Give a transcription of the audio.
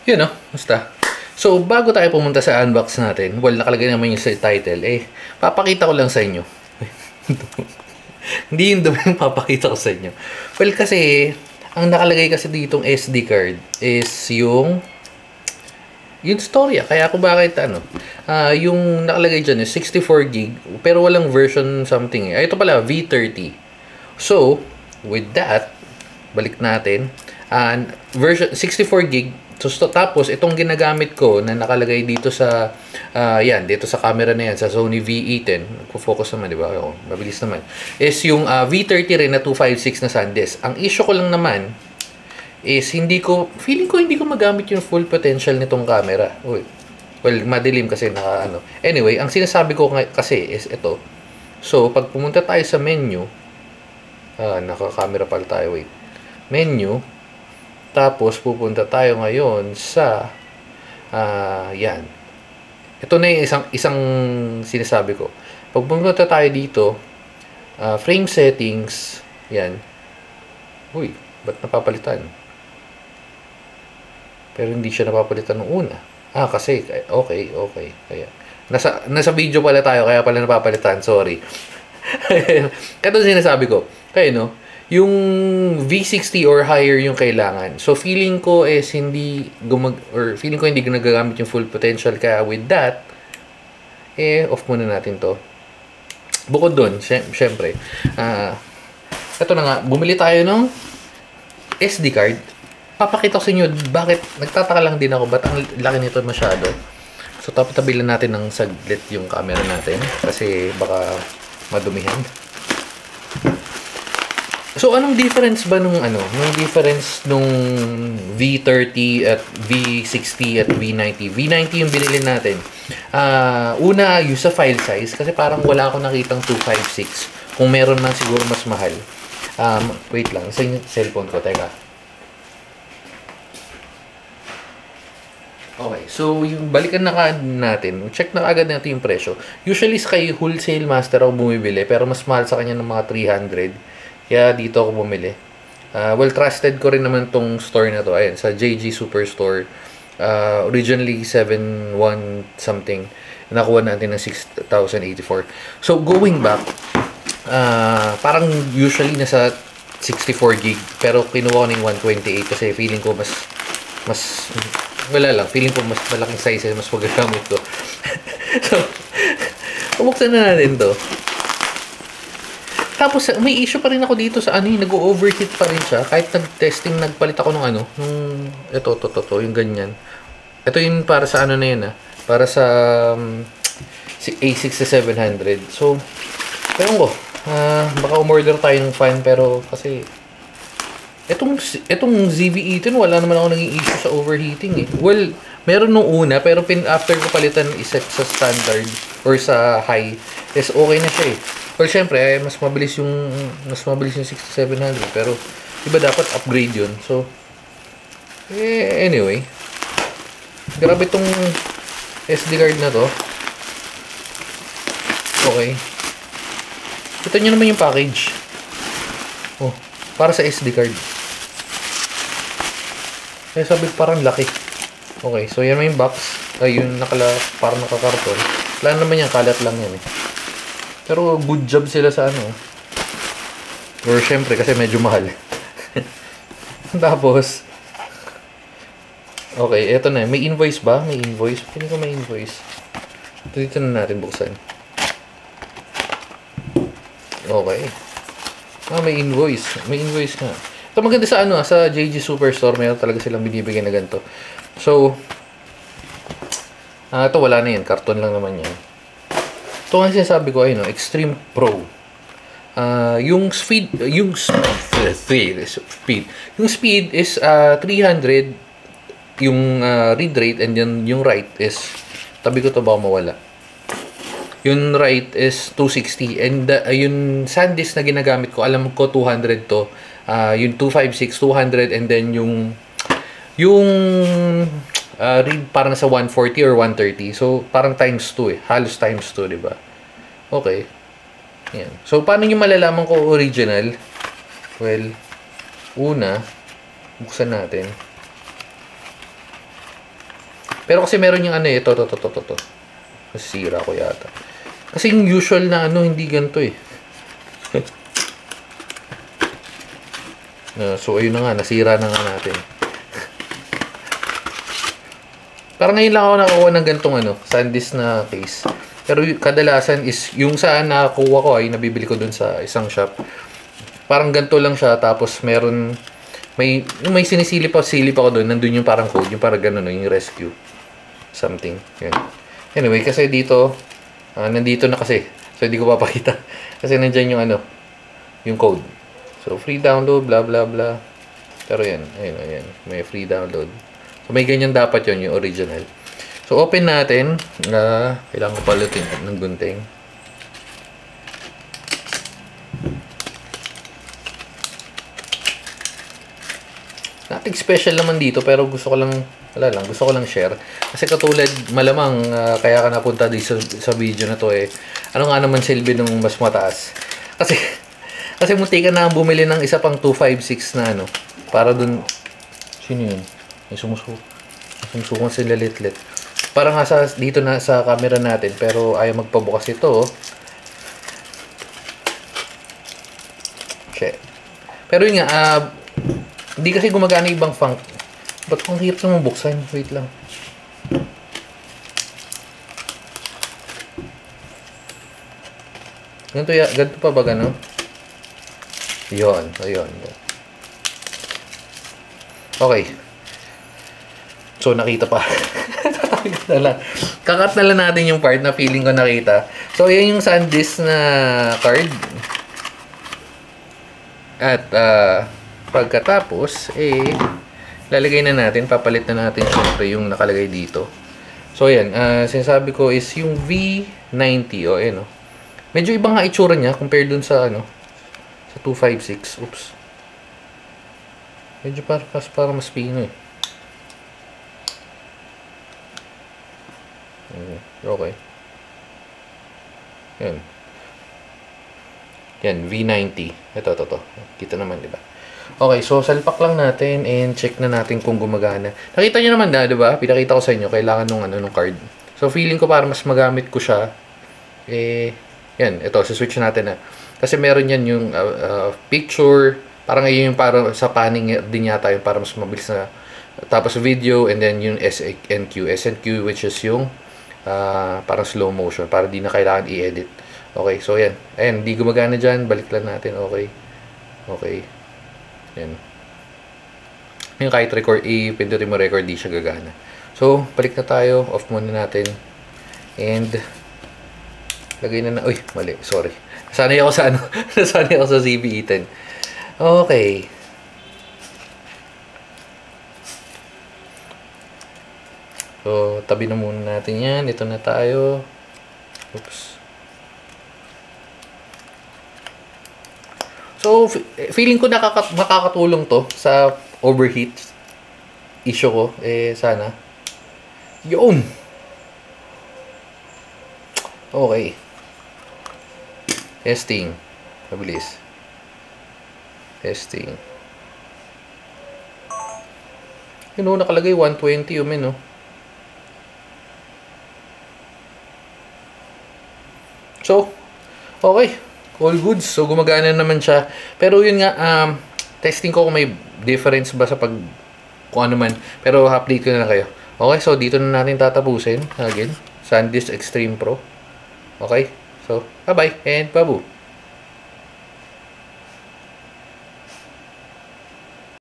Yun, no? Basta. So, bago tayo pumunta sa unbox natin, well, nakalagay naman yung sa title, papakita ko lang sa inyo. Hindi yun doon yung papakita ko sa inyo. Well, kasi, ang nakalagay kasi ditong SD card is yung storya. Kaya ako bakit yung nakalagay dyan is 64 gig pero walang version something ito pala V30. So with that, balik natin, version 64 gig. So tapos itong ginagamit ko na nakalagay dito sa dito sa camera na yan sa Sony V810, nagfo-focus naman, di ba? Mabilis naman, is yung V30 rin na 256 na SanDisk. Ang issue ko lang naman is feeling ko hindi ko magamit yung full potential nitong camera. Well, madilim kasi Anyway, ang sinasabi ko kasi is ito. So, pag pumunta tayo sa menu, naka-camera pala tayo, wait. Menu, tapos pupunta tayo ngayon sa, yan. Ito na yung isang sinasabi ko. Pag pumunta tayo dito, frame settings, yan. Uy, ba't napapalitan? Pero hindi siya napapalitan nung una. Kasi, okay. Kaya, nasa video pala tayo, kaya pala napapalitan. Sorry. Ito sinasabi ko. Kaya, no? Yung V60 or higher yung kailangan. So, feeling ko is feeling ko hindi nagagamit yung full potential. Kaya, with that, off muna natin to. Bukod dun, syempre, ito na nga, bumili tayo ng SD card. Papakita ko sa inyo bakit nagtataka lang din ako ba't ang laki nito masyado. So tabi-tabilan natin ng saglit yung camera natin kasi baka madumihan. So anong difference ba nung V30 at V60 at V90? V90 yung binili natin. Una, yung sa file size kasi parang wala akong nakitang 256. Kung meron man siguro mas mahal. Wait lang, sa cellphone ko, teka. Okay, so yung balikan na natin, check na agad natin yung presyo. Usually kay Wholesale Master ako bumibili, pero mas mahal sa kanya ng mga 300. Kaya dito ako bumili. Well, trusted ko rin naman tong store na to. Ayan, sa JG Superstore. Originally 7,1 something. Nakuha natin ng 6,084. So, going back, parang usually nasa 64 gig. Pero kinuha ko ng 128 kasi feeling ko mas wala lang, feeling ko mas malaking size mas magagamit ko. So, bubuksan na natin to. Tapos, may issue pa rin ako dito sa nag-overheat pa rin siya. Kahit nag-testing, nagpalit ako ng yung ganyan. Ito yung para sa na yan, para sa A6700. So, ewan ko, baka umorder tayo ng fan, pero kasi Itong ZV-E10, wala naman ako naging issue sa overheating Well, meron nung una, pero after ko palitan iset sa standard or sa high, is okay na siya Well, syempre, mas mabilis yung 6700, pero iba dapat upgrade yun. So, anyway. Grabe itong SD card na to. Okay. Ito nyo naman yung package. Para sa SD card. Sabi parang laki. Okay, so yan may box. Yung parang nakakarton. Wala naman yan, kalat lang yan Pero good job sila sa Or syempre, kasi medyo mahal. Tapos, okay, eto na. May invoice ba? May invoice? Hindi ko may invoice. Dito na natin buksan. Okay. May invoice. May invoice nga. Ito maganda sa sa JG Superstore, meron talaga silang binibigyan na ganito. So, ito wala na yan. Karton lang naman yan. Ito nga sinasabi ko, Extreme Pro. Yung speed is 300 yung read rate, and then yung write is, tabi ko to baka mawala. Yung write is 260, and yung SanDisk na ginagamit ko, alam ko 200 to. Yung 256, 200, and then yung read parang nasa 140 or 130. So, parang times 2 Halos times 2, di ba? Okay. Yan. So, paano nyo malalaman ko original? Well, una, buksan natin. Pero kasi meron yung ano eh, to. Masisira ko yata. Kasi yung usual na ano, hindi ganito eh. So, ayun na nga, nasira na nga natin. Parang ngayon lang ako nakakuha ng gantong ano, SanDisk na case. Pero kadalasan is, yung saan nakakuha ko ay nabibili ko dun sa isang shop. Parang ganito lang siya, tapos meron, may sinisilip ako dun, nandun yung parang code, yung parang gano'n, yung rescue. Something. Yan. Anyway, kasi dito, nandito na kasi. So, hindi ko papakita. Kasi nandyan yung ano, yung code. So, free download, blah, blah, blah. Pero yan, ayan. May free download. So, may ganyan dapat yun, yung original. So, open natin. Kailangan ko palutin ng gunting. Nothing special naman dito, pero gusto ko lang share. Kasi katulad, malamang, kaya ka napunta dito sa video na to eh. Ano nga naman silbi nung mas mataas? Kasi munti ka na bumili ng isa pang 256 na ano. Para dun, sino yun? May sumusukan sila litlit. Parang nga dito na sa camera natin, pero ayaw magpabukas ito. Shit. Pero yun nga, hindi kasi gumagana ibang funk. Ba't kung hirap naman buksan? Wait lang. Ganito pa ba gano'n? Yun. Okay. So, nakita pa. Kakat na lang natin yung part na feeling ko nakita. So, yan yung SanDisk na card. At, pagkatapos, lalagay na natin, papalit na natin syempre yung nakalagay dito. So, yan. Sinasabi ko is yung V90. Ayan, medyo iba nga itsura niya compared dun sa, sa 256. Oops. Medyo para mas pino eh. Okay. Yan, V90. Ito. Kita naman, di ba? Okay, so salpak lang natin and check na natin kung gumagana. Nakita nyo naman na, di ba? Pinakita ko sa inyo, kailangan nung card. So, feeling ko para mas magamit ko siya, yan, ito, switch natin na. Kasi meron yan yung picture, parang ngayon yung para sa panning din yata yung para mas mabilis na. Tapos video, and then yung SNQ, which is yung parang slow motion, para di na kailangan i-edit. Okay, so yan. Ayan, di gumagana dyan. Balik lang natin. Okay. Yan. Yung kahit record, pindutin mo record, di siya gagana. So, balik na tayo. Off muna natin. And, lagay na. Uy, mali. Sorry. Nasanay ako sa nasanay ako sa ZB-E10. Okay. So, tabi na muna natin yan. Ito na tayo. Oops. So, feeling ko makakatulong to sa overheat issue ko. Sana. Yun! Okay. Testing. Mabilis. Testing. Yun nakalagay 120 yun, So, okay. All goods. So, gumagana naman siya. Pero yun nga, testing ko kung may difference ba sa kung ano man. Pero, update ko na kayo. Okay, so dito na natin tatapusin. Again, SanDisk Extreme Pro. Okay, so, bye-bye and babu.